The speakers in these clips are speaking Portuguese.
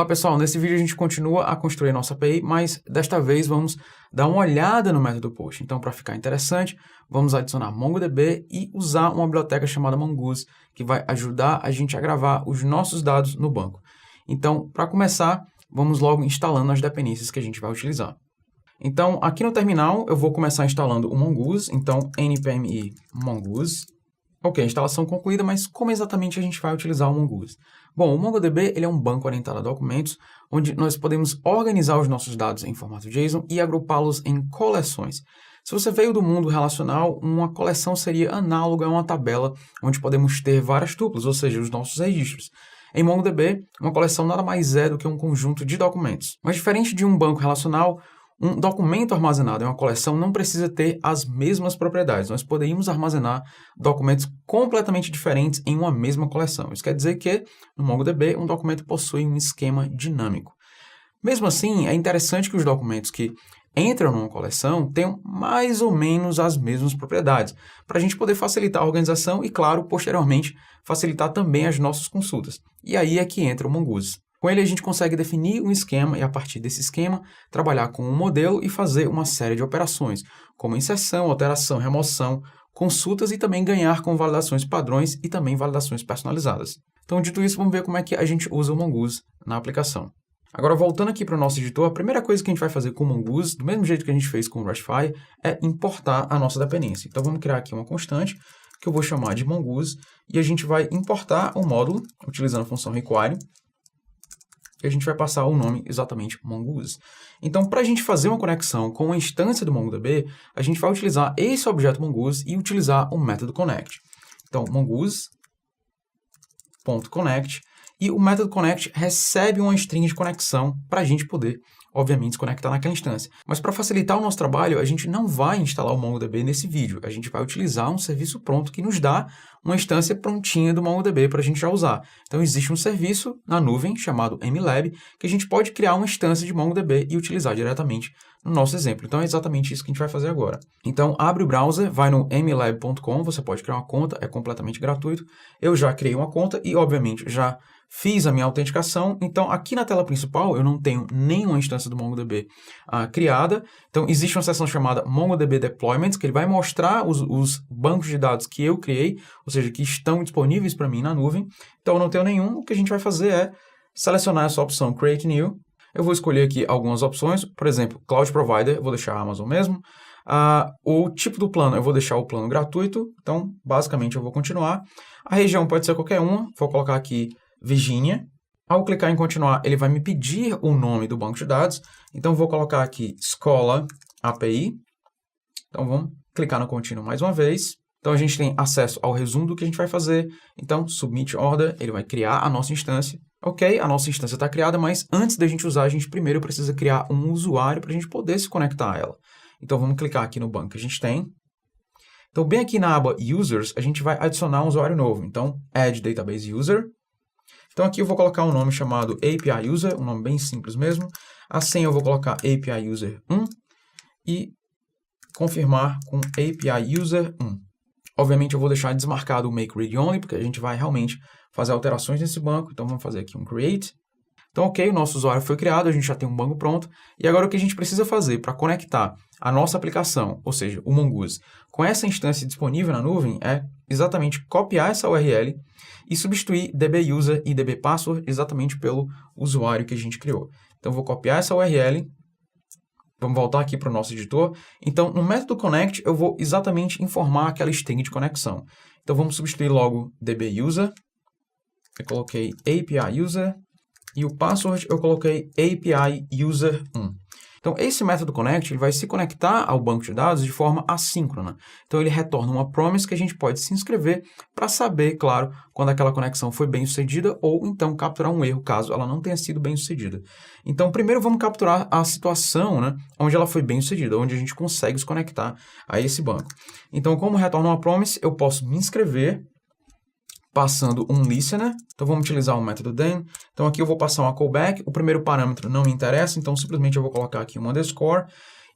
Olá pessoal, nesse vídeo a gente continua a construir a nossa API, mas desta vez vamos dar uma olhada no método post. Então, para ficar interessante, vamos adicionar MongoDB e usar uma biblioteca chamada Mongoose, que vai ajudar a gente a gravar os nossos dados no banco. Então, para começar, vamos logo instalando as dependências que a gente vai utilizar. Então, aqui no terminal, eu vou começar instalando o Mongoose, então npm mongoose. Ok, instalação concluída, mas como exatamente a gente vai utilizar o Mongoose? Bom, o MongoDB ele é um banco orientado a documentos, onde nós podemos organizar os nossos dados em formato JSON e agrupá-los em coleções. Se você veio do mundo relacional, uma coleção seria análoga a uma tabela, onde podemos ter várias tuplas, ou seja, os nossos registros. Em MongoDB, uma coleção nada mais é do que um conjunto de documentos. Mas diferente de um banco relacional, um documento armazenado em uma coleção não precisa ter as mesmas propriedades. Nós poderíamos armazenar documentos completamente diferentes em uma mesma coleção. Isso quer dizer que, no MongoDB, um documento possui um esquema dinâmico. Mesmo assim, é interessante que os documentos que entram numa coleção tenham mais ou menos as mesmas propriedades, para a gente poder facilitar a organização e, claro, posteriormente, facilitar também as nossas consultas. E aí é que entra o Mongoose. Com ele, a gente consegue definir um esquema e, a partir desse esquema, trabalhar com um modelo e fazer uma série de operações, como inserção, alteração, remoção, consultas e também ganhar com validações padrões e também validações personalizadas. Então, dito isso, vamos ver como é que a gente usa o Mongoose na aplicação. Agora, voltando aqui para o nosso editor, a primeira coisa que a gente vai fazer com o Mongoose, do mesmo jeito que a gente fez com o Rushify, é importar a nossa dependência. Então, vamos criar aqui uma constante, que eu vou chamar de Mongoose, e a gente vai importar o módulo, utilizando a função require, e a gente vai passar o nome exatamente Mongoose. Então, para a gente fazer uma conexão com a instância do MongoDB, a gente vai utilizar esse objeto Mongoose e utilizar o método connect. Então, mongoose.connect, e o método connect recebe uma string de conexão para a gente poder, obviamente, se conectar naquela instância. Mas para facilitar o nosso trabalho, a gente não vai instalar o MongoDB nesse vídeo. A gente vai utilizar um serviço pronto que nos dá uma instância prontinha do MongoDB para a gente já usar. Então, existe um serviço na nuvem chamado MLab, que a gente pode criar uma instância de MongoDB e utilizar diretamente no nosso exemplo. Então, é exatamente isso que a gente vai fazer agora. Então, abre o browser, vai no mlab.com, você pode criar uma conta, é completamente gratuito. Eu já criei uma conta e, obviamente, já fiz a minha autenticação. Então, aqui na tela principal, eu não tenho nenhuma instância do MongoDB criada. Então, existe uma seção chamada MongoDB Deployment, que ele vai mostrar os bancos de dados que eu criei, ou seja, que estão disponíveis para mim na nuvem. Então, eu não tenho nenhum. O que a gente vai fazer é selecionar essa opção Create New. Eu vou escolher aqui algumas opções. Por exemplo, Cloud Provider, eu vou deixar a Amazon mesmo. O tipo do plano, eu vou deixar o plano gratuito. Então, basicamente, eu vou continuar. A região pode ser qualquer uma. Vou colocar aqui Virginia. Ao clicar em continuar, ele vai me pedir o nome do banco de dados. Então, vou colocar aqui Escola API. Então, vamos clicar no contínuo mais uma vez. Então, a gente tem acesso ao resumo do que a gente vai fazer. Então, Submit Order, ele vai criar a nossa instância. Ok, a nossa instância está criada, mas antes da gente usar, a gente primeiro precisa criar um usuário para a gente poder se conectar a ela. Então, vamos clicar aqui no banco que a gente tem. Então, bem aqui na aba Users, a gente vai adicionar um usuário novo. Então, Add Database User. Então, aqui eu vou colocar um nome chamado API User, um nome bem simples mesmo. A senha eu vou colocar API User 1 e confirmar com API User 1. Obviamente, eu vou deixar desmarcado o Make Read Only, porque a gente vai realmente fazer alterações nesse banco. Então, vamos fazer aqui um Create. Então, ok, o nosso usuário foi criado, a gente já tem um banco pronto. E agora, o que a gente precisa fazer para conectar a nossa aplicação, ou seja, o Mongoose, com essa instância disponível na nuvem, é exatamente copiar essa URL e substituir dbuser e dbpassword exatamente pelo usuário que a gente criou. Então, eu vou copiar essa URL. Vamos voltar aqui para o nosso editor. Então, no método connect, eu vou exatamente informar aquela string de conexão. Então, vamos substituir logo dbuser. Eu coloquei API User. E o password eu coloquei API User 1. Então, esse método connect ele vai se conectar ao banco de dados de forma assíncrona. Então, ele retorna uma promise que a gente pode se inscrever para saber, claro, quando aquela conexão foi bem sucedida ou então capturar um erro caso ela não tenha sido bem sucedida. Então, primeiro vamos capturar a situação, né, onde ela foi bem sucedida, onde a gente consegue se conectar a esse banco. Então, como retorna uma promise, eu posso me inscrever passando um listener. Então, vamos utilizar o método then. Então, aqui eu vou passar uma callback. O primeiro parâmetro não me interessa, então simplesmente eu vou colocar aqui um underscore.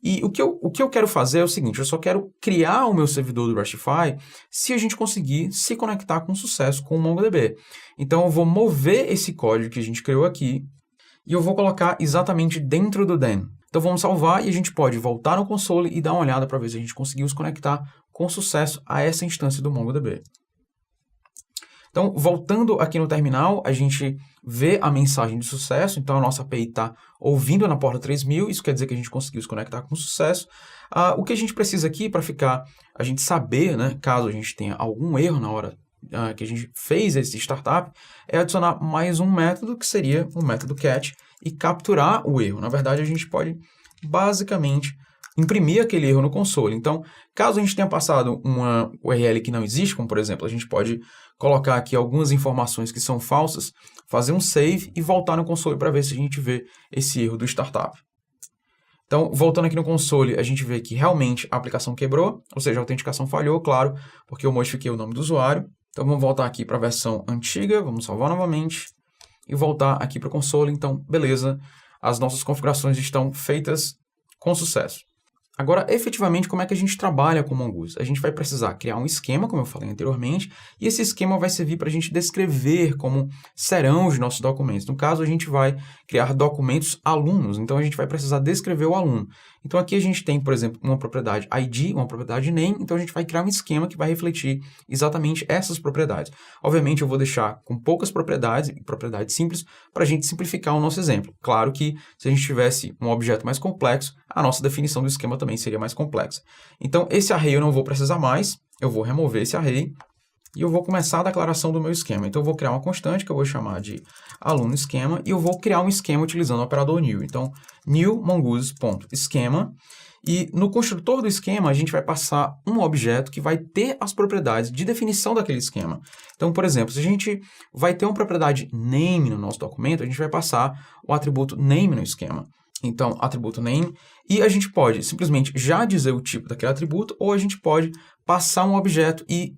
E o que eu quero fazer é o seguinte, eu só quero criar o meu servidor do Rushify se a gente conseguir se conectar com sucesso com o MongoDB. Então, eu vou mover esse código que a gente criou aqui e eu vou colocar exatamente dentro do den. Então vamos salvar e a gente pode voltar no console e dar uma olhada para ver se a gente conseguiu se conectar com sucesso a essa instância do MongoDB. Então, voltando aqui no terminal, a gente vê a mensagem de sucesso, então a nossa API está ouvindo na porta 3000, isso quer dizer que a gente conseguiu se conectar com sucesso. O que a gente precisa aqui para a gente saber, né, caso a gente tenha algum erro na hora que a gente fez esse startup, é adicionar mais um método, que seria o método catch, e capturar o erro. Na verdade, a gente pode basicamente imprimir aquele erro no console. Então, caso a gente tenha passado uma URL que não existe, como por exemplo, a gente pode colocar aqui algumas informações que são falsas, fazer um save e voltar no console para ver se a gente vê esse erro do startup. Então, voltando aqui no console, a gente vê que realmente a aplicação quebrou, ou seja, a autenticação falhou, claro, porque eu modifiquei o nome do usuário. Então, vamos voltar aqui para a versão antiga, vamos salvar novamente e voltar aqui para o console. Então, beleza, as nossas configurações estão feitas com sucesso. Agora, efetivamente, como é que a gente trabalha com o Mongoose? A gente vai precisar criar um esquema, como eu falei anteriormente, e esse esquema vai servir para a gente descrever como serão os nossos documentos. No caso, a gente vai criar documentos alunos, então a gente vai precisar descrever o aluno. Então aqui a gente tem, por exemplo, uma propriedade ID, uma propriedade name, então a gente vai criar um esquema que vai refletir exatamente essas propriedades. Obviamente eu vou deixar com poucas propriedades simples, para a gente simplificar o nosso exemplo. Claro que se a gente tivesse um objeto mais complexo, a nossa definição do esquema também seria mais complexa. Então esse array eu não vou precisar mais, eu vou remover esse array, e eu vou começar a declaração do meu esquema. Então eu vou criar uma constante que eu vou chamar de aluno esquema, e eu vou criar um esquema utilizando o operador new. Então, new mongoose.esquema, e no construtor do esquema a gente vai passar um objeto que vai ter as propriedades de definição daquele esquema. Então, por exemplo, se a gente vai ter uma propriedade name no nosso documento, a gente vai passar o atributo name no esquema. Então, atributo name, e a gente pode simplesmente já dizer o tipo daquele atributo, ou a gente pode passar um objeto e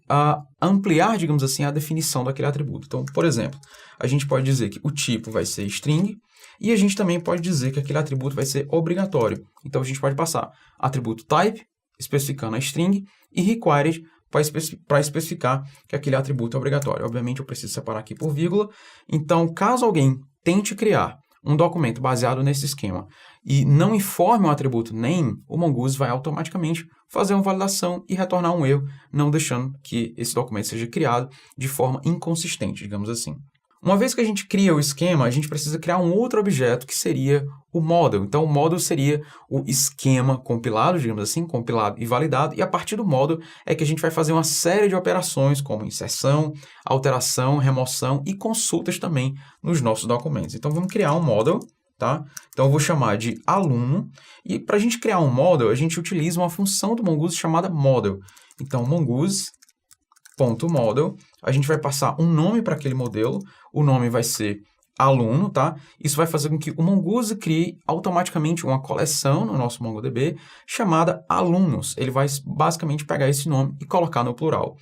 ampliar, digamos assim, a definição daquele atributo. Então, por exemplo, a gente pode dizer que o tipo vai ser string, e a gente também pode dizer que aquele atributo vai ser obrigatório. Então, a gente pode passar atributo type, especificando a string, e required, para especificar que aquele atributo é obrigatório. Obviamente, eu preciso separar aqui por vírgula. Então, caso alguém tente criar um documento baseado nesse esquema e não informe o atributo name, o Mongoose vai automaticamente fazer uma validação e retornar um erro, não deixando que esse documento seja criado de forma inconsistente, digamos assim. Uma vez que a gente cria o esquema, a gente precisa criar um outro objeto que seria o model. Então, o model seria o esquema compilado, digamos assim, compilado e validado, e a partir do model é que a gente vai fazer uma série de operações como inserção, alteração, remoção e consultas também nos nossos documentos. Então, vamos criar um model, tá? Então, eu vou chamar de aluno, e para a gente criar um model, a gente utiliza uma função do Mongoose chamada model. Então, mongoose.model, a gente vai passar um nome para aquele modelo, o nome vai ser aluno, tá? Isso vai fazer com que o Mongoose crie automaticamente uma coleção no nosso MongoDB chamada alunos. Ele vai basicamente pegar esse nome e colocar no plural.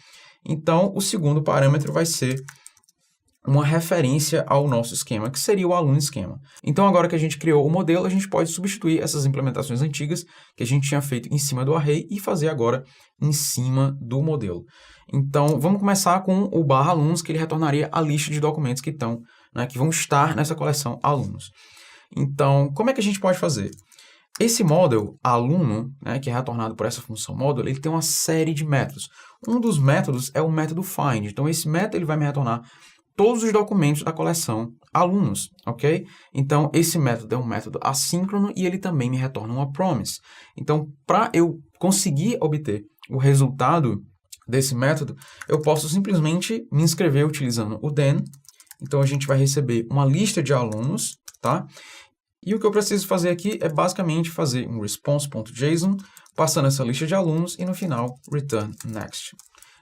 Então, o segundo parâmetro vai ser uma referência ao nosso esquema, que seria o aluno esquema. Então, agora que a gente criou o modelo, a gente pode substituir essas implementações antigas que a gente tinha feito em cima do array e fazer agora em cima do modelo. Então, vamos começar com o /alunos, que ele retornaria a lista de documentos que estão, né, que vão estar nessa coleção alunos. Então, como é que a gente pode fazer? Esse model aluno, né, que é retornado por essa função model, ele tem uma série de métodos. Um dos métodos é o método find. Então, esse método ele vai me retornar todos os documentos da coleção alunos, ok? Então, esse método é um método assíncrono e ele também me retorna uma promise. Então, para eu conseguir obter o resultado desse método, eu posso simplesmente me inscrever utilizando o then. Então, a gente vai receber uma lista de alunos, tá? E o que eu preciso fazer aqui é basicamente fazer um response.json, passando essa lista de alunos e no final, return next.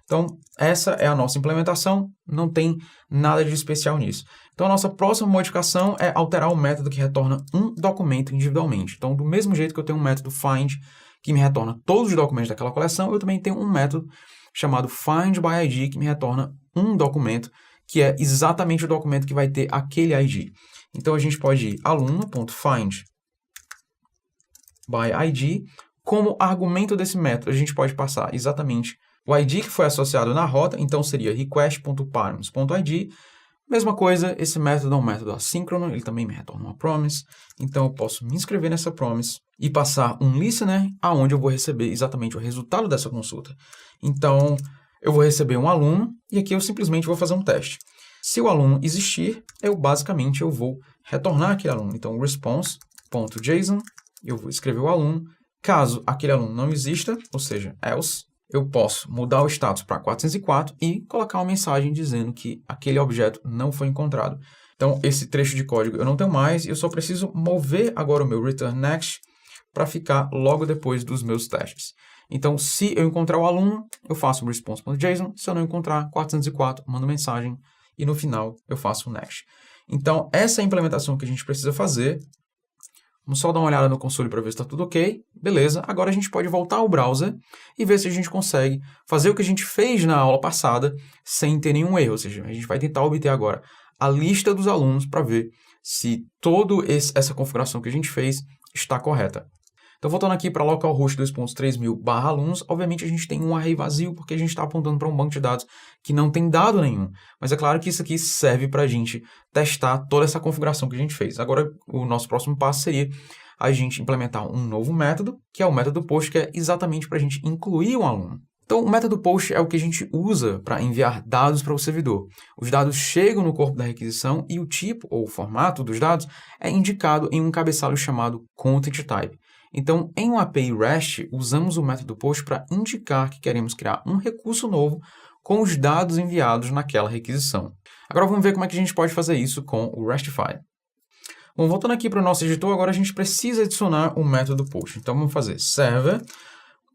Então, essa é a nossa implementação, não tem nada de especial nisso. Então, a nossa próxima modificação é alterar o método que retorna um documento individualmente. Então, do mesmo jeito que eu tenho um método find, que me retorna todos os documentos daquela coleção, eu também tenho um método chamado findById, que me retorna um documento, que é exatamente o documento que vai ter aquele ID. Então, a gente pode ir aluno.findById. Como argumento desse método, a gente pode passar exatamente o ID que foi associado na rota, então seria request.params.id, Mesma coisa, esse método é um método assíncrono, ele também me retorna uma promise, então eu posso me inscrever nessa promise e passar um listener aonde eu vou receber exatamente o resultado dessa consulta. Então, eu vou receber um aluno e aqui eu simplesmente vou fazer um teste. Se o aluno existir, eu vou retornar aquele aluno. Então, response.json, eu vou escrever o aluno. Caso aquele aluno não exista, ou seja, else, eu posso mudar o status para 404 e colocar uma mensagem dizendo que aquele objeto não foi encontrado. Então, esse trecho de código eu não tenho mais, eu só preciso mover agora o meu return next para ficar logo depois dos meus testes. Então, se eu encontrar o aluno, eu faço um response.json, se eu não encontrar, 404, mando mensagem e no final eu faço o next. Então, essa é a implementação que a gente precisa fazer. Vamos só dar uma olhada no console para ver se está tudo ok. Beleza, agora a gente pode voltar ao browser e ver se a gente consegue fazer o que a gente fez na aula passada sem ter nenhum erro. Ou seja, a gente vai tentar obter agora a lista dos alunos para ver se toda essa configuração que a gente fez está correta. Então, voltando aqui para localhost 2.3000/alunos, obviamente a gente tem um array vazio porque a gente está apontando para um banco de dados que não tem dado nenhum. Mas é claro que isso aqui serve para a gente testar toda essa configuração que a gente fez. Agora, o nosso próximo passo seria a gente implementar um novo método, que é o método post, que é exatamente para a gente incluir um aluno. Então, o método post é o que a gente usa para enviar dados para o servidor. Os dados chegam no corpo da requisição e o tipo ou formato dos dados é indicado em um cabeçalho chamado content type. Então, em um API REST, usamos o método post para indicar que queremos criar um recurso novo com os dados enviados naquela requisição. Agora vamos ver como é que a gente pode fazer isso com o Restify. Bom, voltando aqui para o nosso editor, agora a gente precisa adicionar o método post. Então vamos fazer server.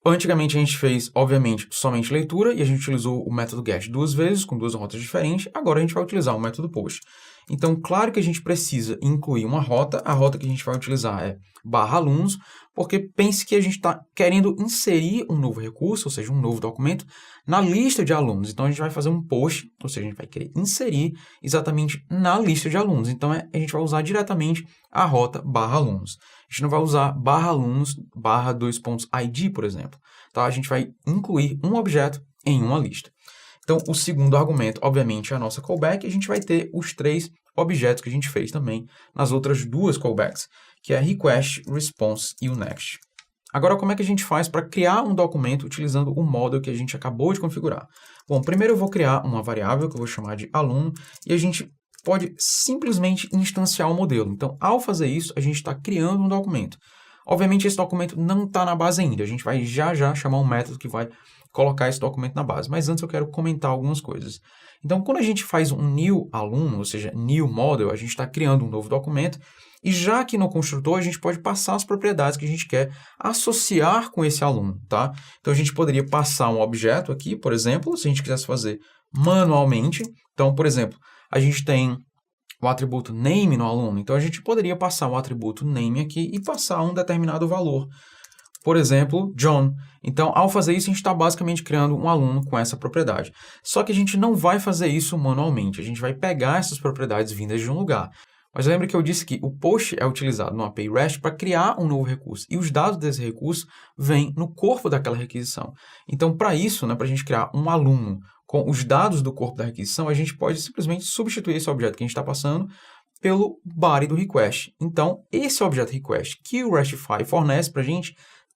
Antigamente a gente fez, obviamente, somente leitura e a gente utilizou o método get 2 vezes, com 2 rotas diferentes. Agora a gente vai utilizar o método post. Então, claro que a gente precisa incluir uma rota. A rota que a gente vai utilizar é /alunos, porque pense que a gente está querendo inserir um novo recurso, ou seja, um novo documento, na lista de alunos. Então, a gente vai fazer um post, ou seja, a gente vai querer inserir exatamente na lista de alunos. Então, a gente vai usar diretamente a rota /alunos. A gente não vai usar /alunos /2.id, por exemplo. Tá? A gente vai incluir um objeto em uma lista. Então, o segundo argumento, obviamente, é a nossa callback, e a gente vai ter os 3 objetos que a gente fez também nas outras 2 callbacks, que é request, response e o next. Agora, como é que a gente faz para criar um documento utilizando o model que a gente acabou de configurar? Bom, primeiro eu vou criar uma variável que eu vou chamar de aluno, e a gente pode simplesmente instanciar o modelo. Então, ao fazer isso, a gente está criando um documento. Obviamente, esse documento não está na base ainda, a gente vai já chamar um método que vai colocar esse documento na base. Mas antes eu quero comentar algumas coisas. Então, quando a gente faz um new aluno, ou seja, new model, a gente está criando um novo documento, e já aqui no construtor a gente pode passar as propriedades que a gente quer associar com esse aluno, tá? Então, a gente poderia passar um objeto aqui, por exemplo, se a gente quisesse fazer manualmente. Então, por exemplo, a gente tem o atributo name no aluno, então a gente poderia passar o atributo name aqui e passar um determinado valor. Por exemplo, John. Então, ao fazer isso, a gente está basicamente criando um aluno com essa propriedade. Só que a gente não vai fazer isso manualmente. A gente vai pegar essas propriedades vindas de um lugar. Mas lembra que eu disse que o post é utilizado no API REST para criar um novo recurso. E os dados desse recurso vêm no corpo daquela requisição. Então, para isso, para a gente criar um aluno com os dados do corpo da requisição, a gente pode simplesmente substituir esse objeto que a gente está passando pelo body do request. Então, esse objeto request que o Restify fornece para a gente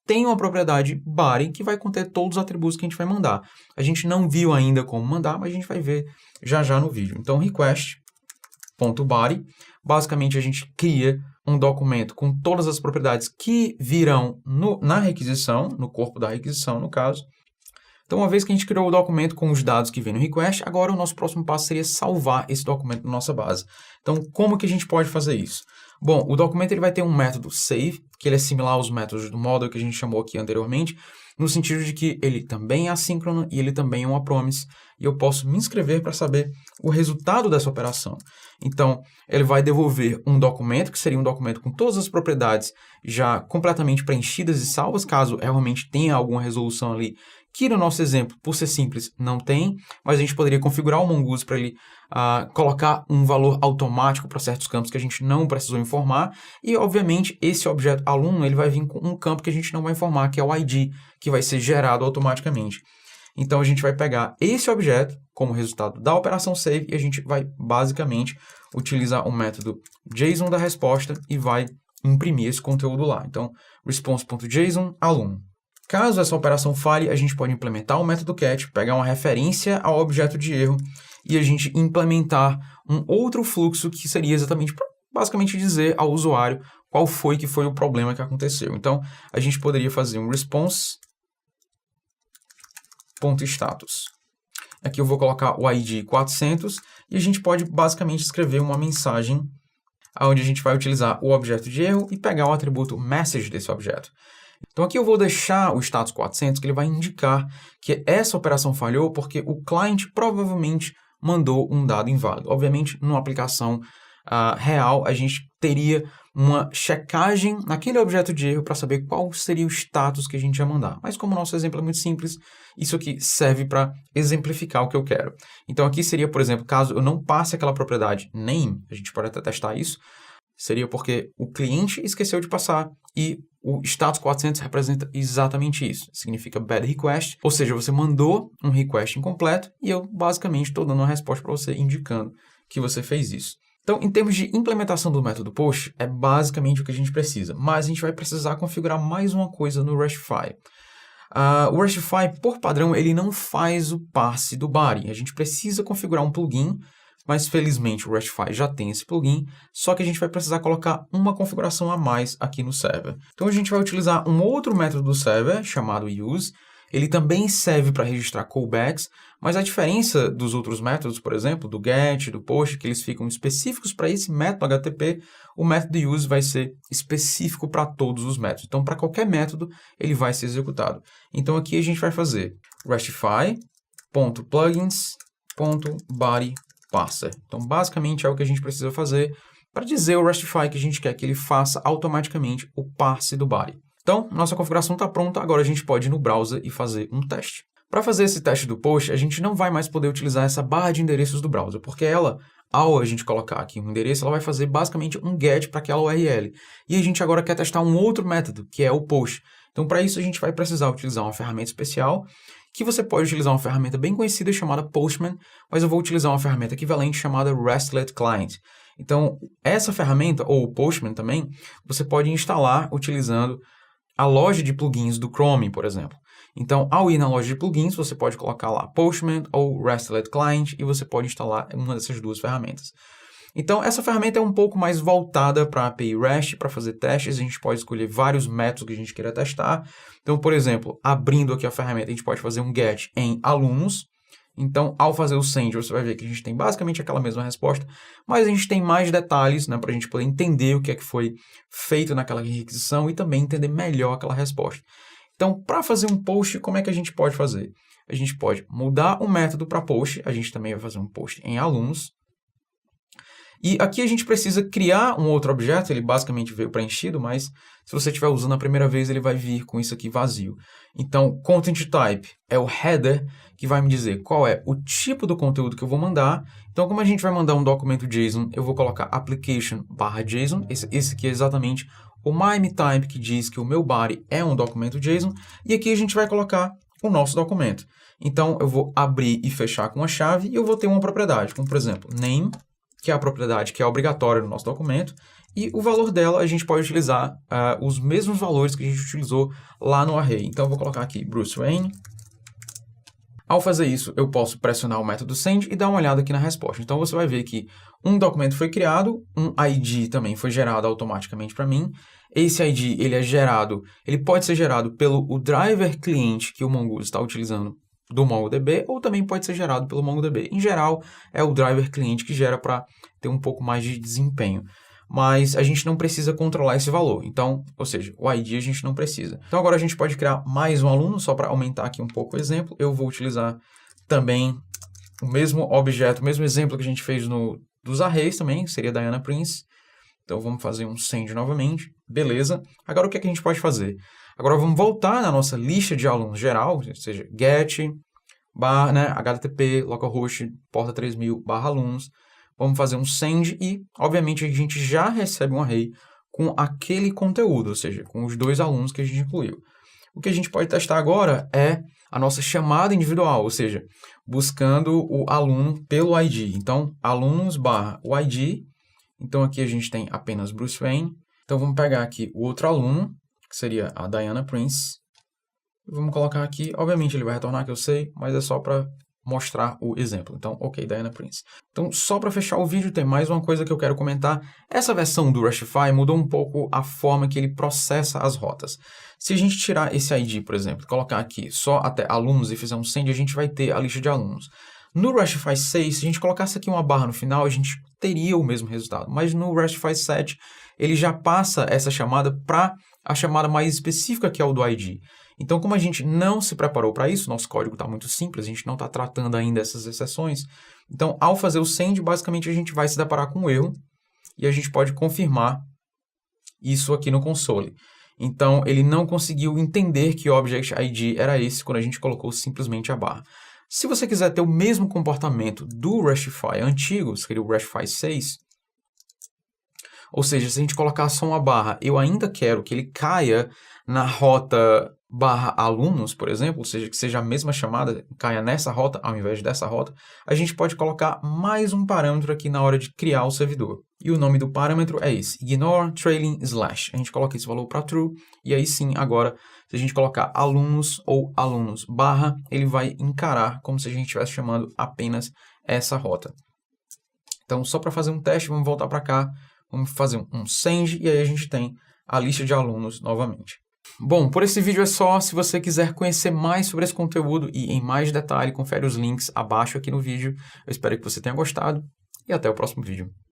tem uma propriedade body que vai conter todos os atributos que a gente vai mandar. A gente não viu ainda como mandar, mas a gente vai ver já no vídeo. Então, request.body, basicamente a gente cria um documento com todas as propriedades que virão na requisição, no corpo da requisição, no caso. Então, uma vez que a gente criou o documento com os dados que vem no request, agora o nosso próximo passo seria salvar esse documento na nossa base. Então, como que a gente pode fazer isso? Bom, o documento ele vai ter um método save, que ele é similar aos métodos do model que a gente chamou aqui anteriormente, no sentido de que ele também é assíncrono e ele também é uma promise, e eu posso me inscrever para saber o resultado dessa operação. Então, ele vai devolver um documento, que seria um documento com todas as propriedades já completamente preenchidas e salvas, caso realmente tenha alguma resolução ali, que no nosso exemplo, por ser simples, não tem, mas a gente poderia configurar o Mongoose para ele colocar um valor automático para certos campos que a gente não precisou informar, e obviamente esse objeto aluno ele vai vir com um campo que a gente não vai informar, que é o ID, que vai ser gerado automaticamente. Então a gente vai pegar esse objeto como resultado da operação save e a gente vai basicamente utilizar o método JSON da resposta e vai imprimir esse conteúdo lá. Então, response.json, aluno. Caso essa operação falhe, a gente pode implementar o método catch, pegar uma referência ao objeto de erro e a gente implementar um outro fluxo que seria exatamente para basicamente dizer ao usuário qual foi o problema que aconteceu. Então, a gente poderia fazer um response.status. Aqui eu vou colocar o ID 400 e a gente pode basicamente escrever uma mensagem onde a gente vai utilizar o objeto de erro e pegar o atributo message desse objeto. Então aqui eu vou deixar o status 400, que ele vai indicar que essa operação falhou porque o cliente provavelmente mandou um dado inválido. Obviamente, numa aplicação real, a gente teria uma checagem naquele objeto de erro para saber qual seria o status que a gente ia mandar. Mas como o nosso exemplo é muito simples, isso aqui serve para exemplificar o que eu quero. Então aqui seria, por exemplo, caso eu não passe aquela propriedade name, a gente pode até testar isso, seria porque o cliente esqueceu de passar e o status 400 representa exatamente isso. Significa bad request, ou seja, você mandou um request incompleto e eu basicamente estou dando uma resposta para você indicando que você fez isso. Então, em termos de implementação do método post, é basicamente o que a gente precisa, mas a gente vai precisar configurar mais uma coisa no Restify. O Restify, por padrão, ele não faz o parse do body. A gente precisa configurar um plugin, mas felizmente o Restify já tem esse plugin, só que a gente vai precisar colocar uma configuração a mais aqui no server. Então a gente vai utilizar um outro método do server, chamado use. Ele também serve para registrar callbacks, mas a diferença dos outros métodos, por exemplo, do get, do post, que eles ficam específicos para esse método HTTP, o método use vai ser específico para todos os métodos. Então, para qualquer método, ele vai ser executado. Então, aqui a gente vai fazer restify.plugins.bodyParser. Então, basicamente, é o que a gente precisa fazer para dizer ao Restify que a gente quer que ele faça automaticamente o parse do body. Então, nossa configuração está pronta, agora a gente pode ir no browser e fazer um teste. Para fazer esse teste do post, a gente não vai mais poder utilizar essa barra de endereços do browser, porque ela, ao a gente colocar aqui um endereço, ela vai fazer basicamente um get para aquela URL. E a gente agora quer testar um outro método, que é o post. Então, para isso, a gente vai precisar utilizar uma ferramenta especial, que você pode utilizar uma ferramenta bem conhecida chamada Postman, mas eu vou utilizar uma ferramenta equivalente chamada RESTlet Client. Então, essa ferramenta, ou o Postman também, você pode instalar utilizando a loja de plugins do Chrome, por exemplo. Então, ao ir na loja de plugins, você pode colocar lá Postman ou RESTlet Client e você pode instalar uma dessas duas ferramentas. Então, essa ferramenta é um pouco mais voltada para a API REST, para fazer testes. A gente pode escolher vários métodos que a gente queira testar. Então, por exemplo, abrindo aqui a ferramenta, a gente pode fazer um get em alunos. Então, ao fazer o send, você vai ver que a gente tem basicamente aquela mesma resposta, mas a gente tem mais detalhes, né, para a gente poder entender o que é que foi feito naquela requisição e também entender melhor aquela resposta. Então, para fazer um post, como é que a gente pode fazer? A gente pode mudar o método para post, a gente também vai fazer um post em alunos. E aqui a gente precisa criar um outro objeto, ele basicamente veio preenchido, mas se você estiver usando a primeira vez, ele vai vir com isso aqui vazio. Então, content type é o header, que vai me dizer qual é o tipo do conteúdo que eu vou mandar. Então, como a gente vai mandar um documento JSON, eu vou colocar application/JSON, esse aqui é exatamente o MIME-type, que diz que o meu body é um documento JSON, e aqui a gente vai colocar o nosso documento. Então, eu vou abrir e fechar com a chave, e eu vou ter uma propriedade, como por exemplo, name, que é a propriedade que é obrigatória no nosso documento, e o valor dela a gente pode utilizar os mesmos valores que a gente utilizou lá no array. Então, eu vou colocar aqui Bruce Wayne. Ao fazer isso, eu posso pressionar o método send e dar uma olhada aqui na resposta. Então, você vai ver que um documento foi criado, um ID também foi gerado automaticamente para mim. Esse ID, ele pode ser gerado pelo driver cliente que o Mongoose está utilizando do MongoDB, ou também pode ser gerado pelo MongoDB. Em geral, é o driver cliente que gera para ter um pouco mais de desempenho. Mas a gente não precisa controlar esse valor. Então, ou seja, o ID a gente não precisa. Então, agora a gente pode criar mais um aluno, só para aumentar aqui um pouco o exemplo. Eu vou utilizar também o mesmo objeto, o mesmo exemplo que a gente fez dos arrays também, que seria Diana Prince. Então, vamos fazer um send novamente. Beleza. Agora, o que é que a gente pode fazer? Agora, vamos voltar na nossa lista de alunos geral, ou seja, get, http, localhost, porta 3000, /alunos. Vamos fazer um send e, obviamente, a gente já recebe um array com aquele conteúdo, ou seja, com os dois alunos que a gente incluiu. O que a gente pode testar agora é a nossa chamada individual, ou seja, buscando o aluno pelo ID. Então, alunos barra o ID. Então, aqui a gente tem apenas Bruce Wayne. Então, vamos pegar aqui o outro aluno, que seria a Diana Prince. Vamos colocar aqui, obviamente ele vai retornar, que eu sei, mas é só para mostrar o exemplo. Então, ok, Diana Prince. Então, só para fechar o vídeo, tem mais uma coisa que eu quero comentar. Essa versão do Rushify mudou um pouco a forma que ele processa as rotas. Se a gente tirar esse ID, por exemplo, colocar aqui só até alunos e fizer um send, a gente vai ter a lista de alunos. No Rushify 6, se a gente colocasse aqui uma barra no final, a gente teria o mesmo resultado. Mas no Rushify 7, ele já passa essa chamada para a chamada mais específica, que é o do ID. Então, como a gente não se preparou para isso, nosso código está muito simples, a gente não está tratando ainda essas exceções. Então, ao fazer o send, basicamente a gente vai se deparar com um erro e a gente pode confirmar isso aqui no console. Então, ele não conseguiu entender que o Object ID era esse quando a gente colocou simplesmente a barra. Se você quiser ter o mesmo comportamento do Rushify antigo, seria o Rushify 6, ou seja, se a gente colocar só uma barra, eu ainda quero que ele caia na rota barra alunos, por exemplo, ou seja, que seja a mesma chamada, caia nessa rota ao invés dessa rota, a gente pode colocar mais um parâmetro aqui na hora de criar o servidor. E o nome do parâmetro é esse, ignore trailing slash. A gente coloca esse valor para true, e aí sim, agora, se a gente colocar alunos ou alunos barra, ele vai encarar como se a gente estivesse chamando apenas essa rota. Então, só para fazer um teste, vamos voltar para cá, vamos fazer um send, e aí a gente tem a lista de alunos novamente. Bom, por esse vídeo é só. Se você quiser conhecer mais sobre esse conteúdo e em mais detalhe, confere os links abaixo aqui no vídeo. Eu espero que você tenha gostado e até o próximo vídeo.